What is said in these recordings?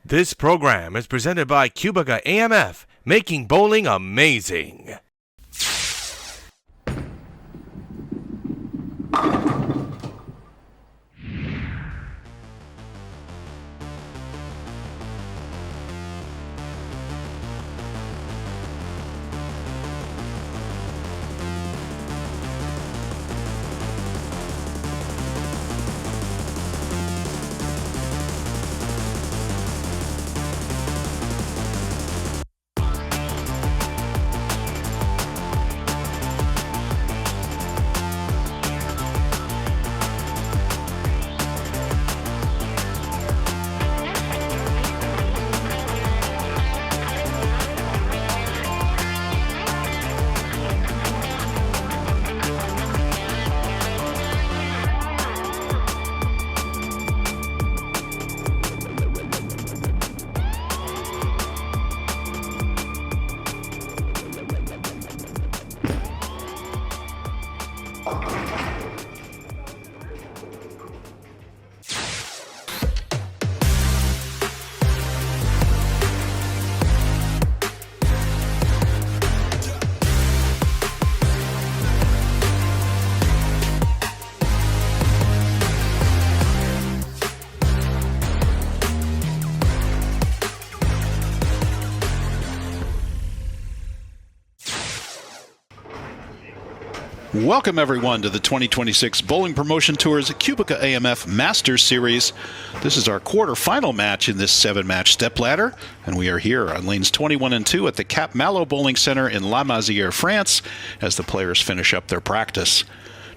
This program is presented by QubicaAMF, making bowling amazing. Welcome, everyone, to the 2026 Bowling Promotion Tour's QubicaAMF Masters Series. This is our quarterfinal match in this 7-match stepladder, and we are here on lanes 21 and 2 at the Cap Malo Bowling Center in La Meziere, France, as the players finish up their practice.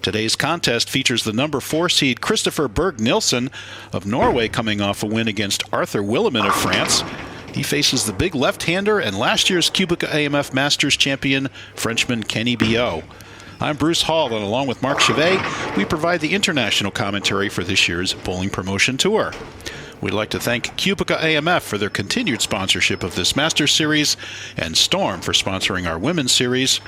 Today's contest features the number 4 seed Kristoffer Berg Nilsen of Norway coming off a win against Arthur Willemin of France. He faces the big left-hander and last year's QubicaAMF Masters champion, Frenchman Keny Billaut. I'm Bruce Hall, and along with Marc Chavet, we provide the international commentary for this year's Bowling Promotion Tour. We'd like to thank QubicaAMF for their continued sponsorship of this Masters Series, and Storm for sponsoring our Women's Series.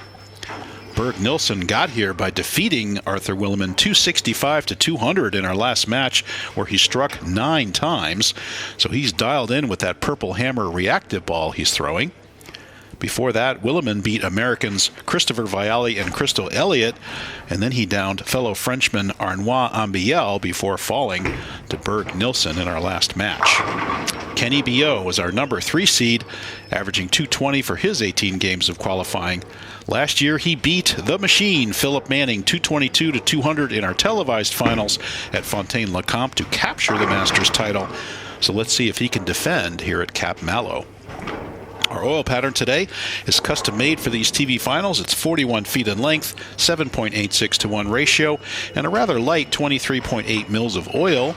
Berg Nilsen got here by defeating Arthur Willemin 265 to 200 in our last match, where he struck 9 times, so he's dialed in with that purple hammer reactive ball he's throwing. Before that, Willemin beat Americans Christopher Viali and Crystal Elliott, and then he downed fellow Frenchman Arnois Ambiel before falling to Berg Nilsen in our last match. Keny Billaut was our number 3 seed, averaging 220 for his 18 games of qualifying. Last year, he beat the machine, Philip Manning, 222 to 200 in our televised finals at Fontaine-le-Comte to capture the Masters title. So let's see if he can defend here at Cap Malo. Our oil pattern today is custom made for these TV finals. It's 41 feet in length, 7.86 to 1 ratio, and a rather light 23.8 mils of oil.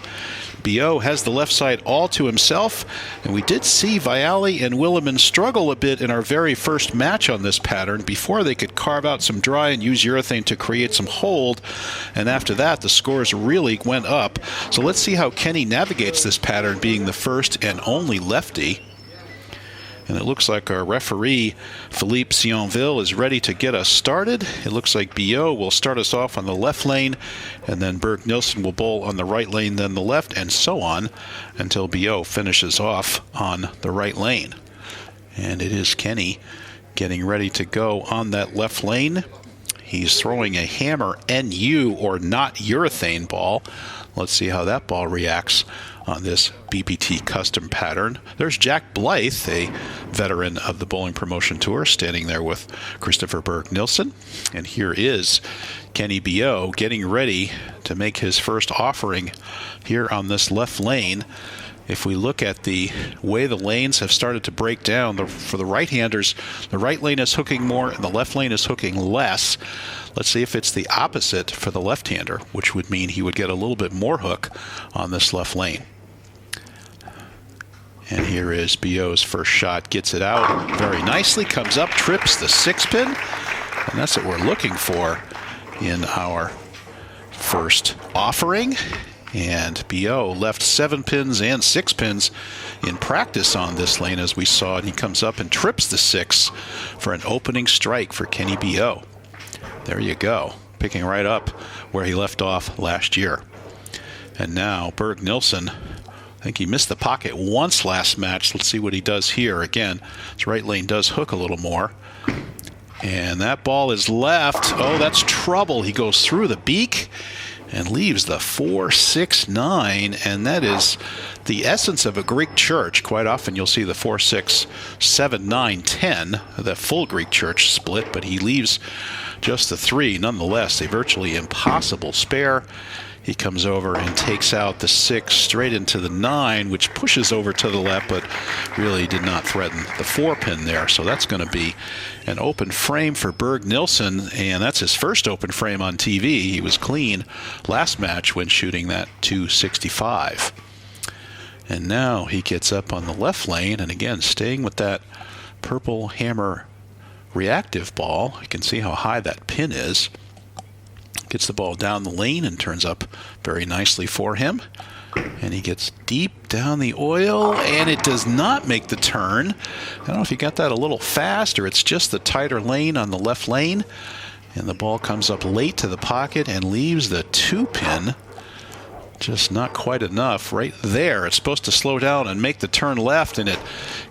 Billaut has the left side all to himself, and we did see Viali and Willemin struggle a bit in our very first match on this pattern before they could carve out some dry and use urethane to create some hold, and after that the scores really went up. So let's see how Keny navigates this pattern, being the first and only lefty. And it looks like our referee, Philippe Sionville, is ready to get us started. It looks like Billaut will start us off on the left lane, and then Berg Nilsen will bowl on the right lane, then the left, and so on, until Billaut finishes off on the right lane. And it is Keny getting ready to go on that left lane. He's throwing a hammer NU, or not urethane ball. Let's see how that ball reacts on this BPT custom pattern. There's Jack Blythe, a veteran of the Bowling Promotion Tour, standing there with Kristoffer Berg Nilsen. And here is Keny Billaut getting ready to make his first offering here on this left lane. If we look at the way the lanes have started to break down, for the right-handers, the right lane is hooking more and the left lane is hooking less. Let's see if it's the opposite for the left-hander, which would mean he would get a little bit more hook on this left lane. And here is Billaut's first shot, gets it out very nicely, comes up, trips the 6-pin, and that's what we're looking for in our first offering. And Billaut left 7 pins and 6 pins in practice on this lane, as we saw, and he comes up and trips the 6 for an opening strike for Keny Billaut. There you go, picking right up where he left off last year. And now Berg Nilsen think he missed the pocket once last match. Let's see what he does here. Again, his right lane does hook a little more. And that ball is left. Oh, that's trouble. He goes through the beak and leaves the 4-6-9, and that is the essence of a Greek church. Quite often you'll see the 4-6-7-9-10, the full Greek church split, but he leaves just the 3. Nonetheless, a virtually impossible spare. He comes over and takes out the 6 straight into the 9, which pushes over to the left, but really did not threaten the 4-pin there. So that's going to be an open frame for Berg Nilsen, and that's his first open frame on TV. He was clean last match when shooting that 265. And now he gets up on the left lane, and again, staying with that purple hammer reactive ball. You can see how high that pin is. Gets the ball down the lane and turns up very nicely for him. And he gets deep down the oil, and it does not make the turn. I don't know if he got that a little fast, or it's just the tighter lane on the left lane. And the ball comes up late to the pocket and leaves the 2-pin. Just not quite enough right there. It's supposed to slow down and make the turn left, and it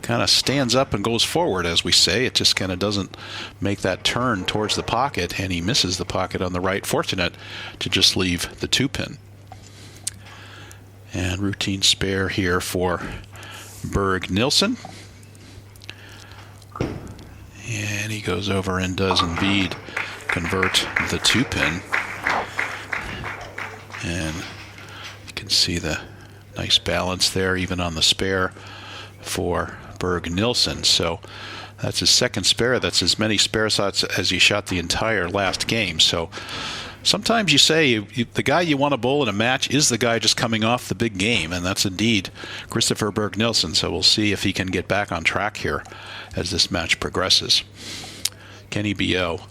kind of stands up and goes forward, as we say. It just kind of doesn't make that turn towards the pocket, and he misses the pocket on the right. Fortunate to just leave the 2-pin. And routine spare here for Berg Nilsen. And he goes over and does indeed convert the 2-pin. And you can see the nice balance there, even on the spare for Berg Nilsen. So that's his second spare. That's as many spare shots as he shot the entire last game. So sometimes you say the guy you want to bowl in a match is the guy just coming off the big game, and that's indeed Kristoffer Berg Nilsen. So we'll see if he can get back on track here as this match progresses. Keny Billaut.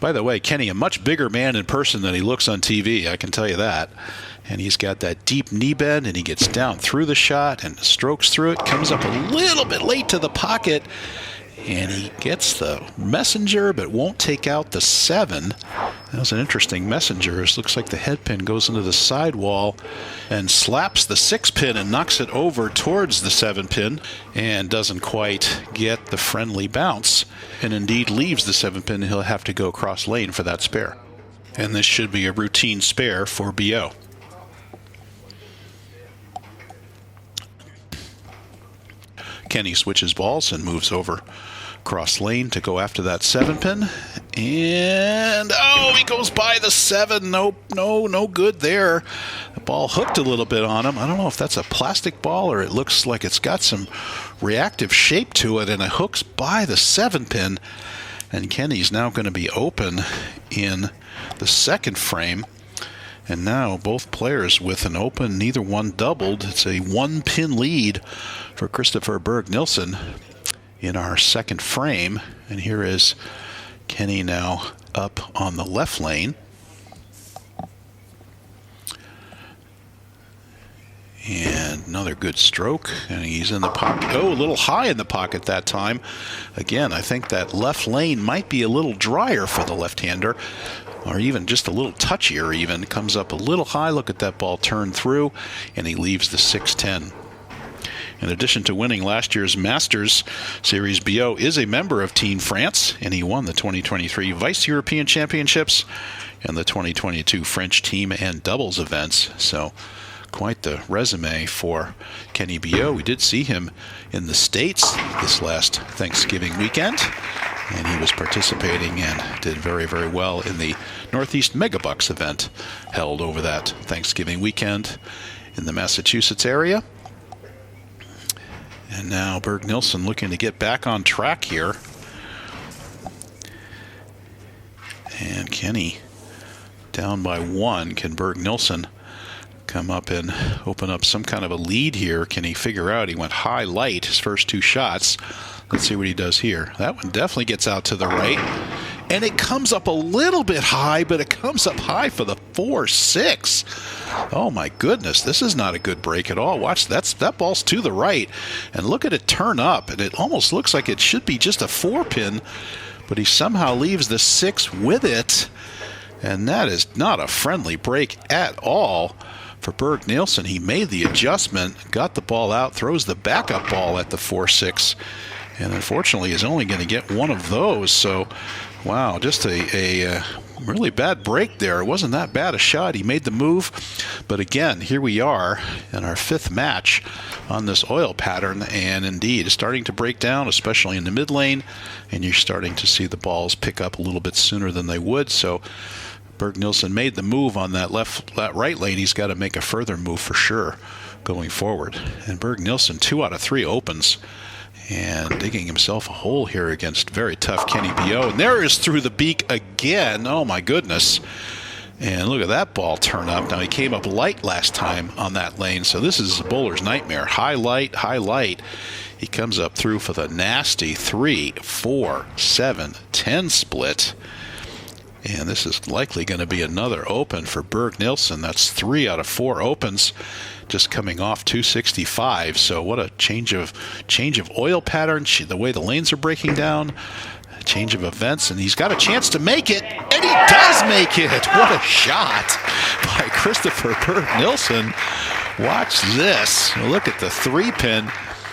By the way, Keny, a much bigger man in person than he looks on TV, I can tell you that. And he's got that deep knee bend, and he gets down through the shot and strokes through it, comes up a little bit late to the pocket, and he gets the messenger but won't take out the 7. That was an interesting messenger. It looks like the head pin goes into the sidewall and slaps the 6-pin and knocks it over towards the 7-pin and doesn't quite get the friendly bounce, and indeed leaves the 7-pin. He'll have to go cross lane for that spare. And this should be a routine spare for Billaut. Keny switches balls and moves over cross lane to go after that 7-pin. And, oh, he goes by the 7. Nope, no good there. The ball hooked a little bit on him. I don't know if that's a plastic ball or it looks like it's got some reactive shape to it, and it hooks by the 7-pin. And Keny's now going to be open in the second frame. And now both players with an open, neither one doubled. It's a 1-pin lead for Kristoffer Berg Nilsen in our second frame. And here is Keny now up on the left lane. And another good stroke, and he's in the pocket. Oh, a little high in the pocket that time. Again, I think that left lane might be a little drier for the left-hander, or even just a little touchier even. Comes up a little high. Look at that ball turn through, and he leaves the 6-10. In addition to winning last year's Masters Series, Billaut is a member of Team France, and he won the 2023 Vice European Championships and the 2022 French team and doubles events. So quite the resume for Keny Billaut. We did see him in the States this last Thanksgiving weekend, and he was participating and did very, very well in the Northeast Megabucks event held over that Thanksgiving weekend in the Massachusetts area. And now Berg Nilsen looking to get back on track here. And Keny down by 1. Can Berg Nilsen come up and open up some kind of a lead here? Can he figure out? He went high light his first 2 shots. Let's see what he does here. That one definitely gets out to the right. And it comes up a little bit high, but it comes up high for the 4-6. Oh my goodness, this is not a good break at all. Watch, that ball's to the right. And look at it turn up, and it almost looks like it should be just a 4-pin, but he somehow leaves the 6 with it. And that is not a friendly break at all for Berg Nilsen. He made the adjustment, got the ball out, throws the backup ball at the 4-6, and unfortunately is only going to get one of those. So, wow, just a really bad break there. It wasn't that bad a shot. He made the move, but again, here we are in our 5th match on this oil pattern, and indeed it's starting to break down, especially in the mid lane, and you're starting to see the balls pick up a little bit sooner than they would. So Berg Nilsen made the move on that right lane. He's got to make a further move for sure going forward. And Berg Nilsen, 2 out of 3 opens, and digging himself a hole here against very tough Keny Billaut. And there is through the beak again. Oh my goodness. And look at that ball turn up. Now he came up light last time on that lane, so this is a bowler's nightmare. High light, high light. He comes up through for the nasty 3, 4, 7, 10 split. And this is likely going to be another open for Berg Nilsen. That's 3 out of 4 opens, just coming off 265. So what a change of oil pattern. The way the lanes are breaking down, a change of events, and he's got a chance to make it, and he does make it. What a shot by Kristoffer Berg Nilsen. Watch this. Look at the 3-pin.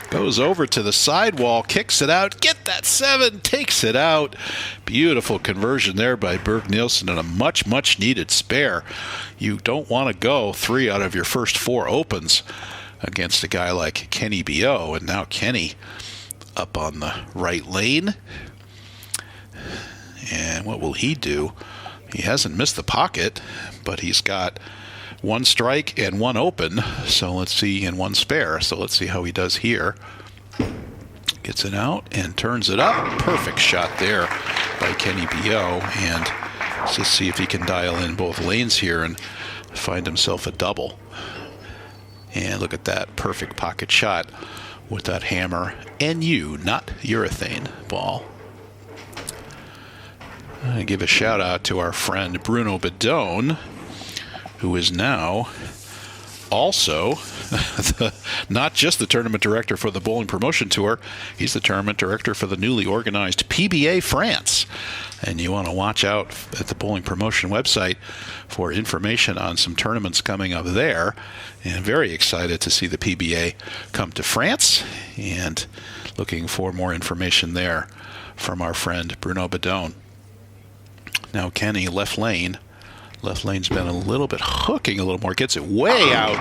Goes over to the sidewall, kicks it out, get that 7, takes it out. Beautiful conversion there by Berg Nilsen, and a much needed spare. You don't want to go 3 out of your first 4 opens against a guy like Keny Billaut. And now Keny up on the right lane. And what will he do? He hasn't missed the pocket, but he's got 1 strike and 1 open, so let's see, and 1 spare, so let's see how he does here. Gets it out and turns it up. Perfect shot there by Keny Billaut, and let's just see if he can dial in both lanes here and find himself a double. And look at that perfect pocket shot with that hammer NU, not urethane ball. I give a shout out to our friend Bruno Bidone, who is now also not just the tournament director for the Bowling Promotion Tour, he's the tournament director for the newly organized PBA France. And you want to watch out at the Bowling Promotion website for information on some tournaments coming up there. And very excited to see the PBA come to France, and looking for more information there from our friend Bruno Bidone. Now Keny, left lane. Left lane's been a little bit hooking a little more. Gets it way out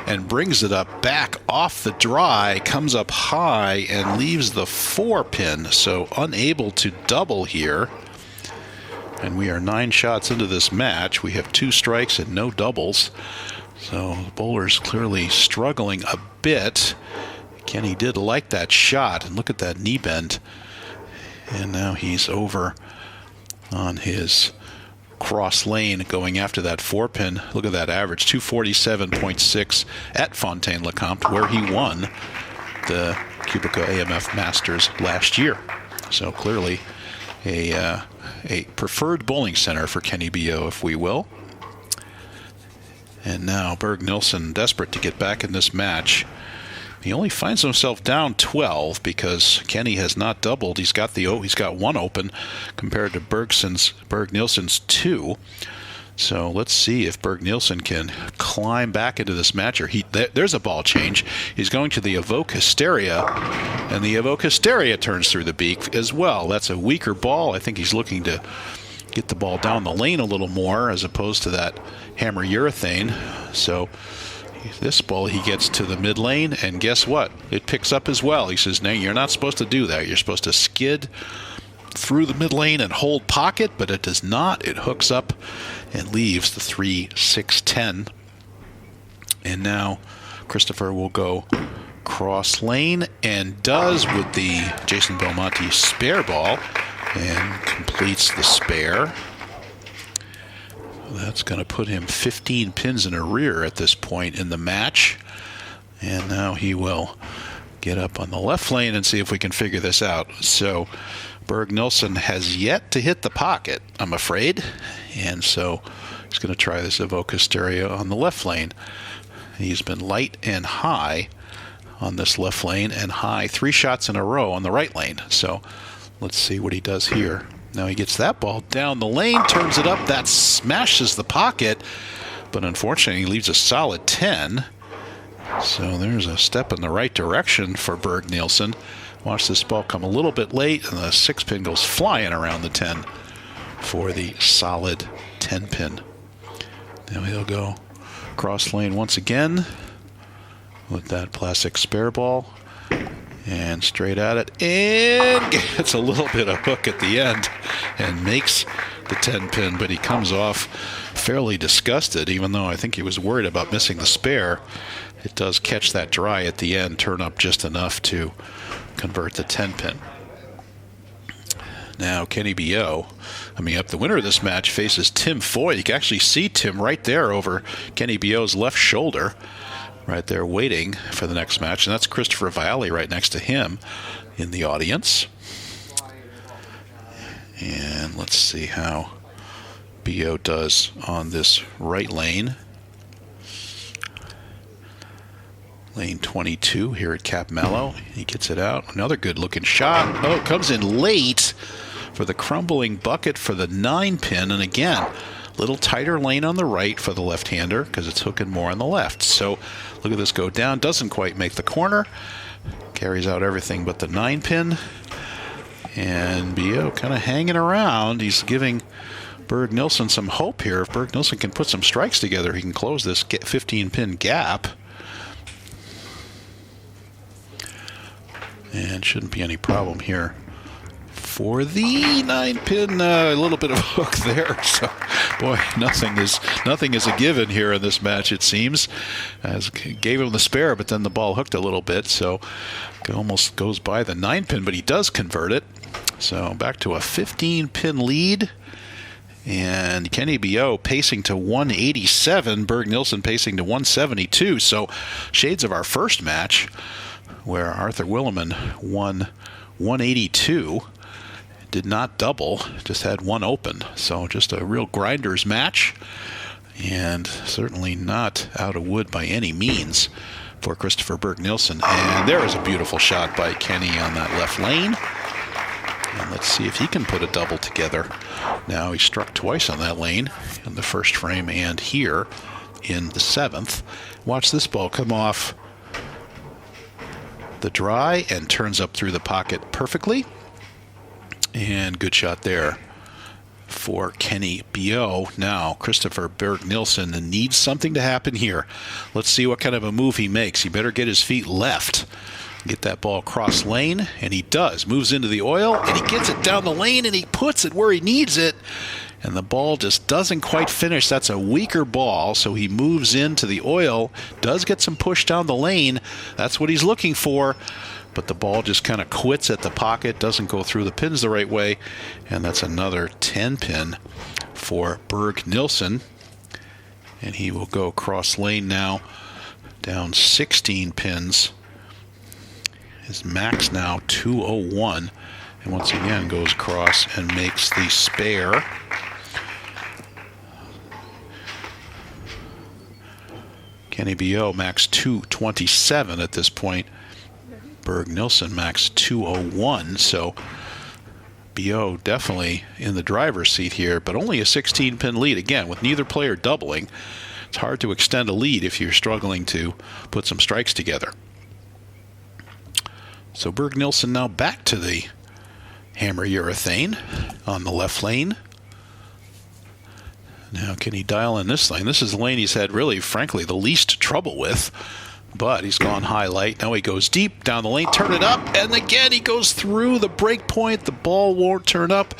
and brings it up back off the dry. Comes up high and leaves the 4-pin. So unable to double here. And we are 9 shots into this match. We have 2 strikes and no doubles. So the bowler's clearly struggling a bit. Keny did like that shot. And look at that knee bend. And now he's over on his cross lane going after that 4-pin. Look at that average, 247.6 at Fontaine-Lecomte, where he won the QubicaAMF Masters last year. So clearly a preferred bowling center for Keny Billaut, if we will. And now Berg Nilsen, desperate to get back in this match. He only finds himself down 12 because Keny has not doubled. He's got 1 open compared to Berg Nilsen's 2. So let's see if Berg Nilsen can climb back into this match. Or there's a ball change. He's going to the Evoke Hysteria, and the Evoke Hysteria turns through the beak as well. That's a weaker ball. I think he's looking to get the ball down the lane a little more as opposed to that hammer urethane. So this ball, he gets to the mid lane, and guess what? It picks up as well. He says, no, you're not supposed to do that. You're supposed to skid through the mid lane and hold pocket, but it does not. It hooks up and leaves the 3, 6, 10. And now Kristoffer will go cross lane and does with the Jason Belmonte spare ball and completes the spare. That's going to put him 15 pins in a rear at this point in the match. And now he will get up on the left lane and see if we can figure this out. So Berg Nilsen has yet to hit the pocket, I'm afraid. And so he's going to try this Evoke Hysteria on the left lane. He's been light and high on this left lane, and high 3 shots in a row on the right lane. So let's see what he does here. Now he gets that ball down the lane, turns it up, that smashes the pocket, but unfortunately he leaves a solid 10. So there's a step in the right direction for Berg Nilsen. Watch this ball come a little bit late, and the 6-pin goes flying around the 10 for the solid 10-pin. Now he'll go cross lane once again with that plastic spare ball. And straight at it, and gets a little bit of hook at the end and makes the 10-pin, but he comes off fairly disgusted, even though I think he was worried about missing the spare. It does catch that dry at the end, turn up just enough to convert the 10-pin. Now Keny Billaut, coming up, the winner of this match faces Tim Foy. You can actually see Tim right there over Keny Billaut's left shoulder, right there waiting for the next match, and that's Kristoffer Viali right next to him in the audience. And let's see how Billaut does on this right lane. Lane 22 here at Cap Malo. He gets it out. Another good looking shot. Oh, it comes in late for the crumbling bucket for the 9-pin, and again, little tighter lane on the right for the left-hander because it's hooking more on the left. So look at this go down. Doesn't quite make the corner. Carries out everything but the 9-pin. And Billaut kind of hanging around. He's giving Berg Nilsen some hope here. If Berg Nilsen can put some strikes together, he can close this 15-pin gap. And shouldn't be any problem here for the 9-pin. A little bit of hook there. So, boy, nothing is a given here in this match, it seems. As gave him the spare, but then the ball hooked a little bit, so almost goes by the 9-pin, but he does convert it. So back to a 15-pin lead. And Keny Billaut pacing to 187, Berg Nilsen pacing to 172. So shades of our first match, where Arthur Willeman won 182. Did not double, just had one open. So just a real grinders match, and certainly not out of wood by any means for Kristoffer Berg Nilsen. And there is a beautiful shot by Keny on that left lane. And let's see if he can put a double together. Now he struck twice on that lane in the first frame and here in the 7th. Watch this ball come off the dry and turns up through the pocket perfectly. And good shot there for Keny Billaut. Now, Kristoffer Berg Nilsen needs something to happen here. Let's see what kind of a move he makes. He better get his feet left. Get that ball across lane, and he does. Moves into the oil, and he gets it down the lane, and he puts it where he needs it. And the ball just doesn't quite finish. That's a weaker ball, so he moves into the oil, does get some push down the lane. That's what he's looking for. But the ball just kind of quits at the pocket, doesn't go through the pins the right way, and that's another 10-pin for Berg Nilsen. And he will go cross lane now, down 16 pins. His max now 201, and once again goes across and makes the spare. Keny Billaut max 227 at this point. Berg Nilsen max 201, so Billaut definitely in the driver's seat here, but only a 16-pin lead. Again, with neither player doubling, it's hard to extend a lead if you're struggling to put some strikes together. So Berg Nilsen now back to the hammer urethane on the left lane. Now can he dial in this lane? This is the lane he's had really, frankly, the least trouble with. But he's gone high light. Now he goes deep down the lane, turn it up, and again he goes through the break point. The ball won't turn up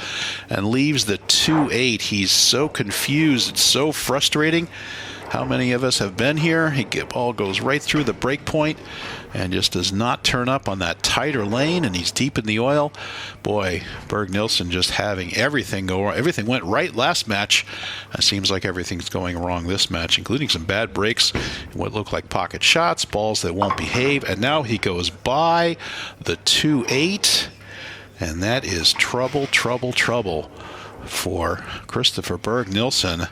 and leaves the 2-8. He's so confused. It's so frustrating. How many of us have been here? The ball goes right through the break point and just does not turn up on that tighter lane, and he's deep in the oil. Boy, Berg Nilsen just having everything go wrong. Everything went right last match. It seems like everything's going wrong this match, including some bad breaks and what look like pocket shots, balls that won't behave, and now he goes by the 2-8, and that is trouble, trouble, trouble for Kristoffer Berg Nilsen.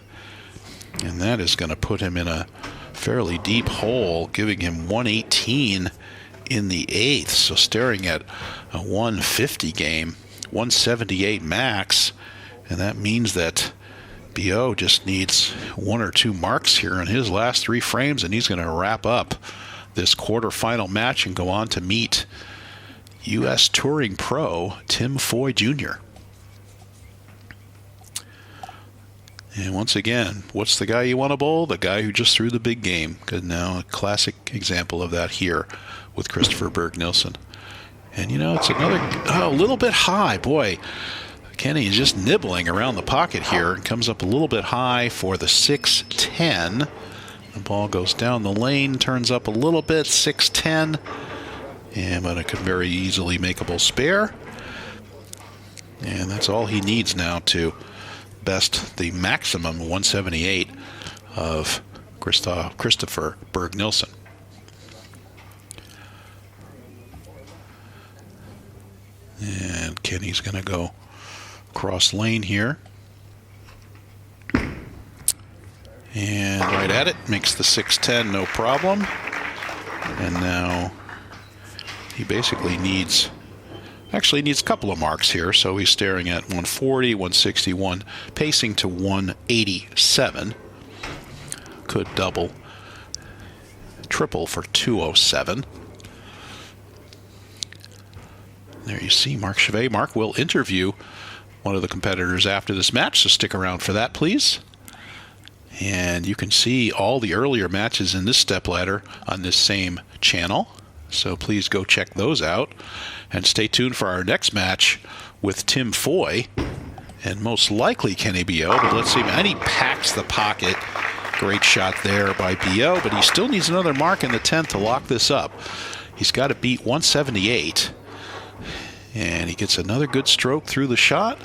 And that is going to put him in a fairly deep hole, giving him 118 in the 8th. So staring at a 150 game, 178 max. And that means that Billaut just needs 1 or 2 marks here in his last 3 frames, and he's going to wrap up this quarterfinal match and go on to meet U.S. Touring Pro Tim Foy Jr. And once again, what's the guy you want to bowl? The guy who just threw the big game. Good, now a classic example of that here with Kristoffer Berg Nilsen. And it's another a little bit high. Boy, Keny is just nibbling around the pocket here and comes up a little bit high for the 6-10. The ball goes down the lane, turns up a little bit, 6-10. But it could very easily makeable spare. And that's all he needs now to best the maximum 178 of Kristoffer Berg Nilsen. And Keny's going to go cross lane here. And right at it, makes the 6-10, no problem. And now he basically needs a couple of marks here, so he's staring at 140, 161, pacing to 187. Could double, triple for 207. There you see Marc Chavet. Marc will interview one of the competitors after this match, so stick around for that, please. And you can see all the earlier matches in this stepladder on this same channel, so please go check those out. And stay tuned for our next match with Tim Foy and most likely Keny Billaut. But let's see. And he packs the pocket. Great shot there by Billaut, but he still needs another mark in the 10th to lock this up. He's got to beat 178. And he gets another good stroke through the shot.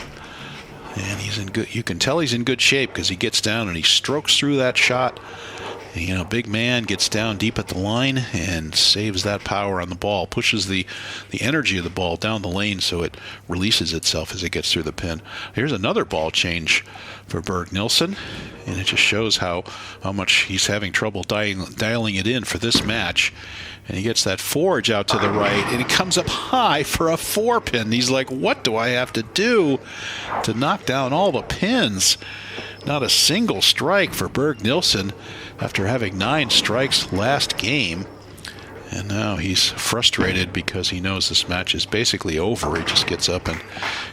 And he's in good. You can tell he's in good shape because he gets down and he strokes through that shot. And, big man gets down deep at the line and saves that power on the ball, pushes the energy of the ball down the lane so it releases itself as it gets through the pin. Here's another ball change for Berg Nilsen, and it just shows how much he's having trouble dialing it in for this match. And he gets that forge out to the right, and it comes up high for a 4-pin. He's like, what do I have to do to knock down all the pins? Not a single strike for Berg Nilsen after having 9 strikes last game. And now he's frustrated because he knows this match is basically over. He just gets up and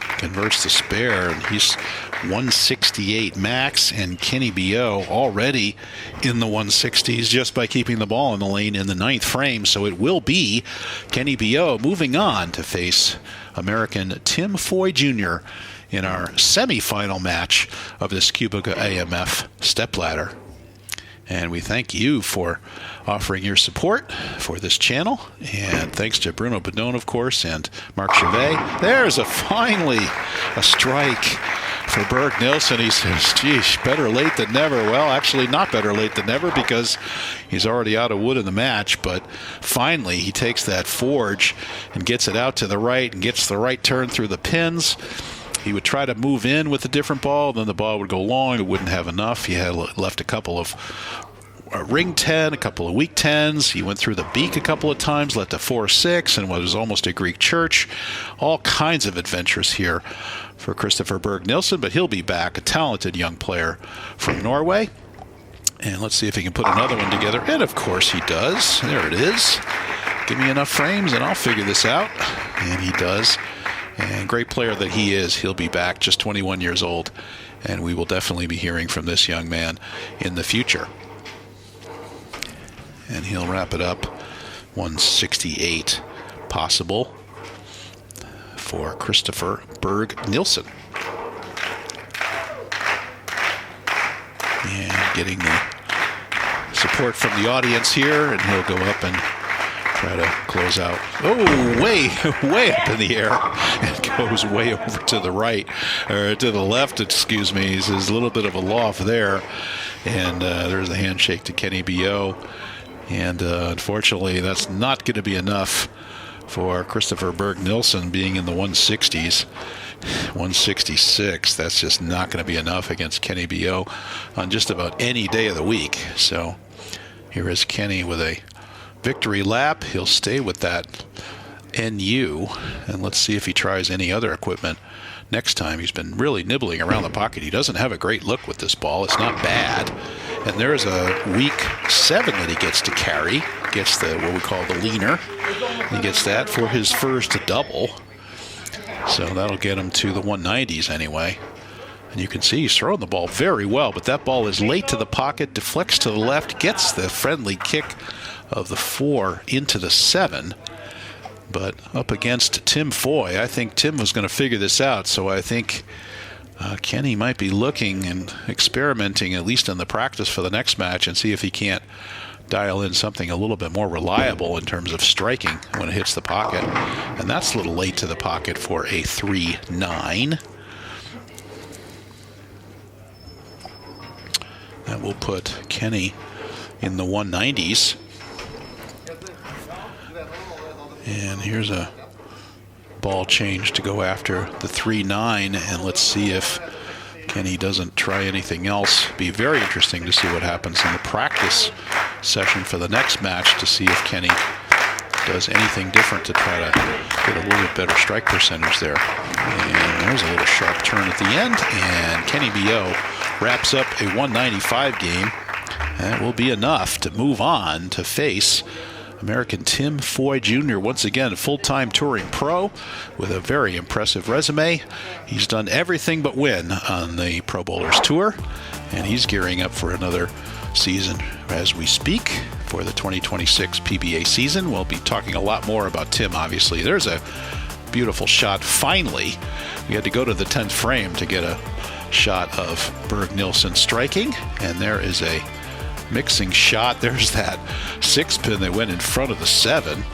converts the spare, and he's 168 max, and Keny Billaut already in the 160s just by keeping the ball in the lane in the 9th frame. So it will be Keny Billaut moving on to face American Tim Foy Jr. in our semifinal match of this QubicaAMF stepladder. And we thank you for offering your support for this channel. And thanks to Bruno, Bidone, of course, and Marc Chavet. There's finally a strike for Berg Nilsen. He says, geez, better late than never. Well, actually not better late than never because he's already out of wood in the match. But finally he takes that forge and gets it out to the right and gets the right turn through the pins. He would try to move in with a different ball, then the ball would go long. It wouldn't have enough. He had left a couple of ring 10, a couple of weak 10s. He went through the beak a couple of times, let the 4-6, and was almost a Greek church. All kinds of adventures here for Kristoffer Berg Nilsen, but he'll be back, a talented young player from Norway. And let's see if he can put another one together. And of course he does. There it is. Give me enough frames and I'll figure this out. And he does. And great player that he is, he'll be back, just 21 years old, and we will definitely be hearing from this young man in the future. And he'll wrap it up 168 possible for Kristoffer Berg Nilsen. And getting the support from the audience here, and he'll go up and try to close out. Oh, way up in the air. It goes way over to the right, or to the left, excuse me. There's a little bit of a loft there. And there's a handshake to Keny Billaut. And unfortunately, that's not going to be enough for Kristoffer Berg Nilsen being in the 160s. 166, that's just not going to be enough against Keny Billaut on just about any day of the week. So here is Keny with a victory lap. He'll stay with that NU, and let's see if he tries any other equipment next time. He's been really nibbling around the pocket. He doesn't have a great look with this ball. It's not bad. And there's a weak 7 that he gets to carry. Gets the what we call the leaner. He gets that for his first double. So that'll get him to the 190s anyway. And you can see he's throwing the ball very well, but that ball is late to the pocket, deflects to the left, gets the friendly kick of the 4 into the 7. But up against Tim Foy, I think Tim was going to figure this out. So I think Keny might be looking and experimenting, at least in the practice for the next match, and see if he can't dial in something a little bit more reliable in terms of striking when it hits the pocket. And that's a little late to the pocket for a 3-9. That will put Keny in the 190s. And here's a ball change to go after the 3-9, and let's see if Keny doesn't try anything else. Be very interesting to see what happens in the practice session for the next match to see if Keny does anything different to try to get a little bit better strike percentage there. And there's a little sharp turn at the end, and Keny Billaut wraps up a 195 game. That will be enough to move on to face American Tim Foy Jr., once again a full-time touring pro with a very impressive resume. He's done everything but win on the Pro Bowlers Tour, and he's gearing up for another season as we speak for the 2026 PBA season. We'll be talking a lot more about Tim, obviously. There's a beautiful shot. Finally, we had to go to the 10th frame to get a shot of Berg Nilsen striking, and there is a mixing shot. There's that 6-pin that went in front of the 7.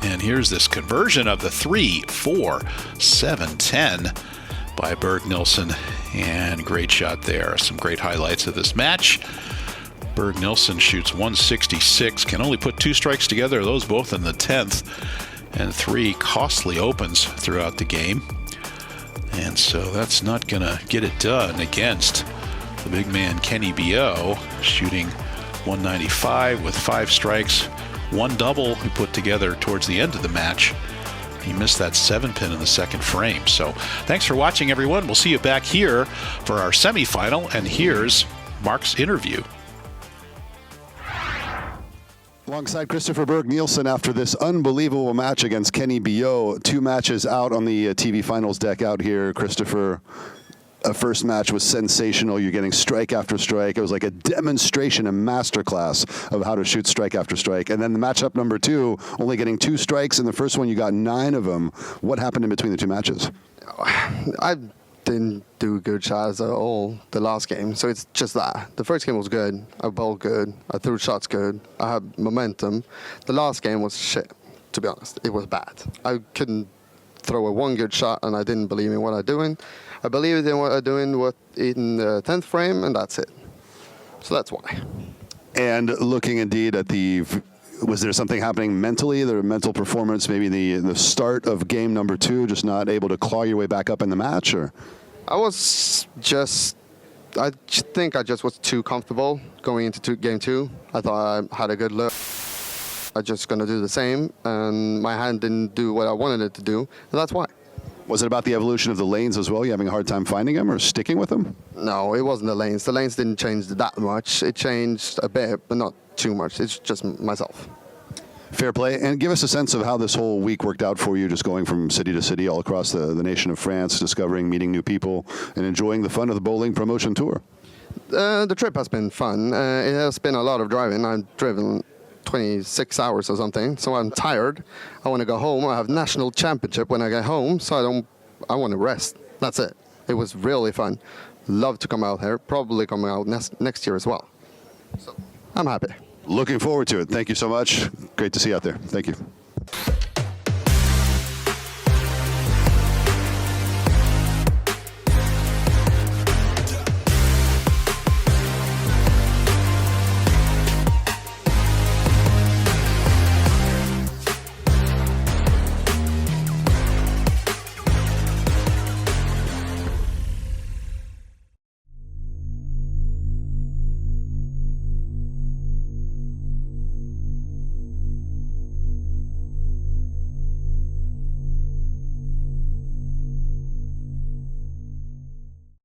And here's this conversion of the 3, 4, 7, 10 by Berg Nilsen. And great shot there. Some great highlights of this match. Berg Nilsen shoots 166, can only put 2 strikes together, those both in the 10th, and 3 costly opens throughout the game. And so that's not going to get it done against the big man Keny Billaut, shooting 195 with 5 strikes, 1 double he put together towards the end of the match. He missed that 7-pin in the 2nd frame. So thanks for watching, everyone. We'll see you back here for our semifinal, and here's Marc's interview. Alongside Kristoffer Berg Nilsen after this unbelievable match against Keny Billaut. 2 matches out on the TV finals deck out here. Kristoffer, first match was sensational. You're getting strike after strike. It was like a demonstration, a masterclass of how to shoot strike after strike. And then the matchup number 2, only getting 2 strikes. In the first one, you got 9 of them. What happened in between the 2 matches? I didn't do good shots at all the last game, so it's just that. The first game was good. I bowled good. I threw shots good. I had momentum. The last game was shit, to be honest. It was bad. I couldn't throw a 1 good shot, and I didn't believe in what I'm doing. I believed in what I'm doing in the 10th frame, and that's it. So that's why. And looking indeed at was there something happening mentally, the mental performance, maybe the start of game number 2, just not able to claw your way back up in the match? Or I think I just was too comfortable going into game 2. I thought I had a good look. I just going to do the same, and my hand didn't do what I wanted it to do, and that's why. Was it about the evolution of the lanes as well? You having a hard time finding them or sticking with them? No, it wasn't the lanes. The lanes didn't change that much. It changed a bit, but not too much. It's just myself. Fair play. And give us a sense of how this whole week worked out for you, just going from city to city all across the nation of France, discovering, meeting new people, and enjoying the fun of the bowling promotion tour. The trip has been fun. It has been a lot of driving. I've driven 26 hours or something, so I'm tired. I want to go home. I have national championship when I get home, so I want to rest. That's it. It was really fun. Love to come out here. Probably coming out next year as well. So I'm happy. Looking forward to it. Thank you so much. Great to see you out there. Thank you.